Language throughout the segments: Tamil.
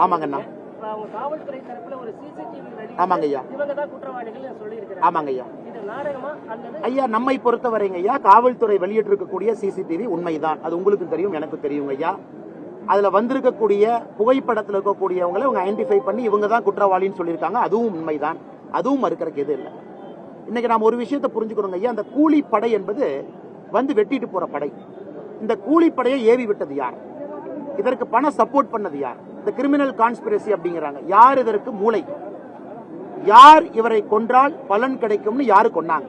ஆமாங்கண்ணா. ஆமாங்க ஐயா. ஆமாங்க ஐயா. ஐயா, நம்மை பொறுத்தவரைங்க ஐயா, காவல்துறை வெளியிட்டிருக்கக்கூடிய சிசிடிவி உண்மைதான். அது உங்களுக்கு தெரியும், எனக்கு தெரியுங்க ஐயா. அதுல வந்திருக்கக்கூடிய புகைப்படத்தில் இருக்கக்கூடியவங்களை இவங்க ஐடென்டிஃபை பண்ணி இவங்க தான் குற்றவாளின்னு சொல்லியிருக்காங்க. அதுவும் உண்மைதான். அதுவும் மறுக்கிறதுக்கு எது இல்லை. இன்னைக்கு நாம் ஒரு விஷயத்தை புரிஞ்சுக்கணுங்க ஐயா. அந்த கூலி படை என்பது வந்து வெட்டிட்டு போற படை. இந்த கூலி படையை ஏவி விட்டது யார்? இதற்கு பண சப்போர்ட் பண்ணது யார்? இந்த கிரிமினல் கான்ஸ்பிரசி அப்படிங்கிறாங்க. யார் இதற்கு மூளை? யார் இவரை கொன்றால் பலன் கிடைக்கும்னு யாரு கொன்னாங்க?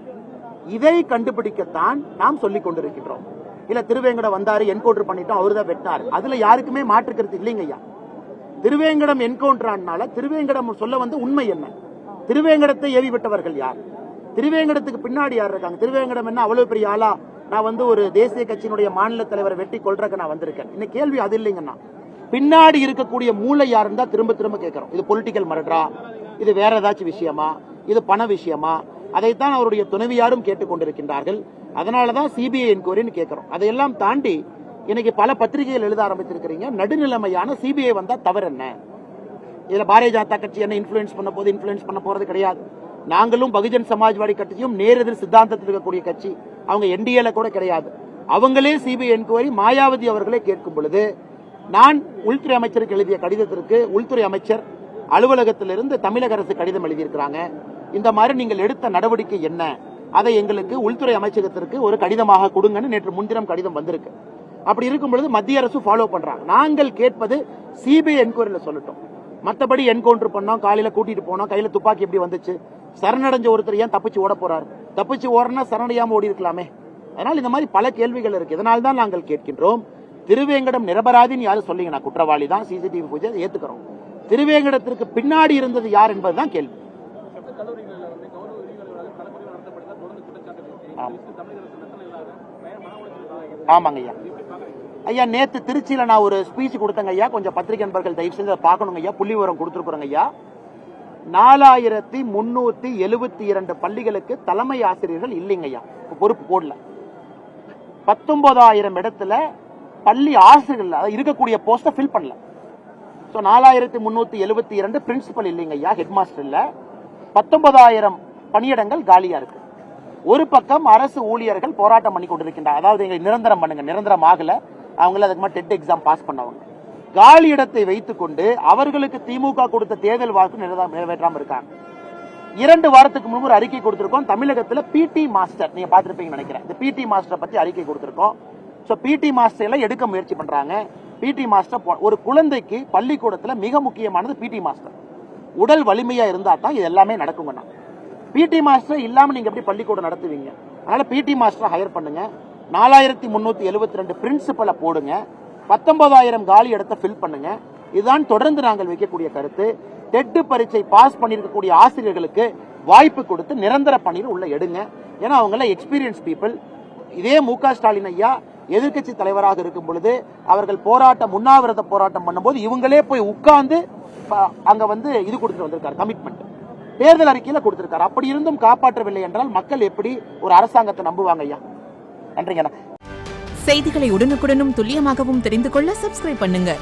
இதை கண்டுபிடிக்கத்தான் நாம் சொல்லிக் கொண்டிருக்கின்றோம். இல்ல திருவேங்கடம் வந்தாரு, என்கவுண்டர் பண்ணிட்டோம், அவருதான் வெட்டினாரு, அதுல யாருக்குமே மாற்றுக்கிறது இல்லைங்க ஐயா. திருவேங்கடம் என்கவுண்டர் ஆனால திருவேங்கடம் சொல்ல வந்து உண்மை என்ன? திருவேங்கடத்தை ஏவி விட்டவர்கள் யார்? திருவேங்கடத்துக்கு பின்னாடி யார் இருக்காங்க? திருவேங்கடம் என்ன அவ்வளவு பெரிய ஆளா? நான் வந்து ஒரு தேசிய கட்சியினுடைய மாநில தலைவரை வெட்டி கொள்றதுக்கு நான் வந்திருக்கேன். இன்னைக்கு கேள்வி அது இல்லைங்கண்ணா. பின்னாடி இருக்கக்கூடிய மூளை யாருன்னு தான் திரும்ப திரும்ப கேட்கிறோம். இது பொலிட்டிக்கல் மர்டரா? இது வேற ஏதாச்சும் விஷயமா? இது பண விஷயமா? அதைத்தான் அவருடைய துணைவியாரும் கேட்டுக்கொண்டிருக்கின்றார்கள். அதனாலதான் சிபிஐ என்கொயரின்னு கேட்கிறோம். அதையெல்லாம் தாண்டி இன்னைக்கு பல பத்திரிகைகள் எழுத ஆரம்பித்திருக்கிறீங்க. நடுநிலைமையான சிபிஐ வந்தா தவறு என்ன? இதுல பாரதிய ஜனதா கட்சி என்ன இன்ஃபுளுன்ஸ் பண்ண போது? இன்ஃபுளுன்ஸ் பண்ண போறது கிடையாது. நாங்களும் பகுஜன் சமாஜ்வாடி கட்சியும் நேரெதிர் சித்தாந்தத்தில் இருக்கக்கூடிய கட்சி. அவங்க என்டிஏல கூட கிடையாது. அவங்களே சிபிஐ என்கொயரி மாயாவதி அவர்களே கேட்கும் பொழுது நான் உள்துறை அமைச்சருக்கு எழுதிய கடிதத்திற்கு உள்துறை அமைச்சர் அலுவலகத்திலிருந்து தமிழக அரசு கடிதம் எழுதியிருக்கிறாங்க. இந்த மாதிரி நீங்கள் எடுத்த நடவடிக்கை என்ன, அதை எங்களுக்கு உள்துறை அமைச்சகத்திற்கு ஒரு கடிதமாக கொடுங்கன்னு நேற்று முன்தினம் கடிதம் வந்திருக்கு. அப்படி இருக்கும் பொழுது மத்திய அரசு ஃபாலோ பண்றாங்க. நாங்கள் கேட்பது சிபிஐ என்கொயரியில சொல்லட்டும். மற்றபடி என்கவுண்டர் பண்ணோம், காலையில கூட்டிட்டு போனோம், கையில துப்பாக்கி எப்படி வந்துச்சு, சரணடைஞ்ச ஒருத்தர் ஏன் தப்பிச்சு ஓட போறாரு? தப்பிச்சு ஓடனா சரணடையாம ஓடி இருக்கலாமே. அதனால இந்த மாதிரி பல கேள்விகள் இருக்கு. இதனால தான் நாங்கள் கேட்கின்றோம். திருவேங்கடம் நிரபராதின்னு யாரும் சொல்லிங்கன்னா குற்றவாளி தான், சிசிடிவி பூஜை ஏத்துக்கிறோம். திருவேங்கடத்திற்கு பின்னாடி இருந்தது யார் என்பதுதான் கேள்வி. ஆமாங்க ஐயா. ஐயா, நேத்து திருச்சியில நான் ஒரு ஸ்பீச் கொடுத்தங்க ஐயா. கொஞ்சம் பத்திரிகை நண்பர்கள் தயவு செஞ்சு பார்க்கணுங்க ஐயா. புள்ளி விவரம் கொடுத்துருக்குறோங்க ஐயா. 4372 பள்ளிகளுக்கு தலைமை ஆசிரியர்கள் இல்லைங்க ஐயா, பொறுப்பு போடல. 19,000 இடத்துல பள்ளி ஆசிரியர்கள் இருக்கக்கூடிய போஸ்ட ஃபில் பண்ணல. 4372 பிரின்சிபல் இல்லைங்க ஐயா, ஹெட் மாஸ்டர் இல்ல. 19,000 பணியிடங்கள் காலியா இருக்கு. ஒரு பக்கம் அரசு ஊழியர்கள் போராட்டம் பண்ணி கொண்டிருக்கின்றனர். அதாவது எங்களை நிரந்தரம் பண்ணுங்க, நிரந்தரம் ஆகல. அவங்கள அதுக்கு டெட் எக்ஸாம் பாஸ் பண்ணவங்க காலி இடத்தை வைத்துக் கொண்டு அவர்களுக்கு திமுக கொடுத்த தேர்தல் வாக்கு நிறைவேற்றாம இருக்காங்க. 2 வாரத்துக்கு முன்பு ஒரு அறிக்கை கொடுத்திருக்கோம். தமிழகத்தில் பிடி மாஸ்டர் நீங்க பாத்திருப்பீங்கன்னு நினைக்கிறேன். இந்த பிடி மாஸ்டர் பத்தி அறிக்கை கொடுத்திருக்கோம். பிடி மாஸ்டர் எல்லாம் எடுக்க முயற்சி பண்றாங்க. பிடி மாஸ்டர் ஒரு குழந்தைக்கு பள்ளிக்கூடத்தில் மிக முக்கியமானது பிடி மாஸ்டர். உடல் வலிமையா இருந்தா தான் இது எல்லாமே நடக்குங்கண்ணா. பிடி மாஸ்டர் இல்லாம நீங்க எப்படி பள்ளிக்கூடம் நடத்துவீங்க? அதனால பிடி மாஸ்டர் ஹையர் பண்ணுங்க. 4372 பிரின்சிபலை போடுங்க. 19,000 காலி இடத்தை ஃபில் பண்ணுங்க. இதுதான் தொடர்ந்து நாங்கள் வைக்கக்கூடிய கருத்து. டெட் பரீட்சை பாஸ் பண்ணிருக்கக்கூடிய ஆசிரியர்களுக்கு வாய்ப்பு கொடுத்து நிரந்தர பணியில் உள்ள எடுங்க. ஏன்னா அவங்க எக்ஸ்பீரியன்ஸ் பீப்புள். இதே மு.க. ஸ்டாலின் ஐயா எதிர்கட்சி தலைவராக இருக்கும் பொழுது அவர்கள் உண்ணாவிரத போராட்டம் பண்ணும்போது இவங்களே போய் உட்கார்ந்து அங்க வந்து இது கொடுத்துட்டு வந்திருக்காரு, கமிட்மெண்ட் தேர்தல் அறிக்கையில கொடுத்திருக்காரு. அப்படி இருந்தும் காப்பாற்றவில்லை என்றால் மக்கள் எப்படி ஒரு அரசாங்கத்தை நம்புவாங்க ஐயா? நன்றிங்க. செய்திகளை உடனுக்குடனும் துல்லியமாகவும் தெரிந்து கொள்ள சப்ஸ்கிரைப் பண்ணுங்க.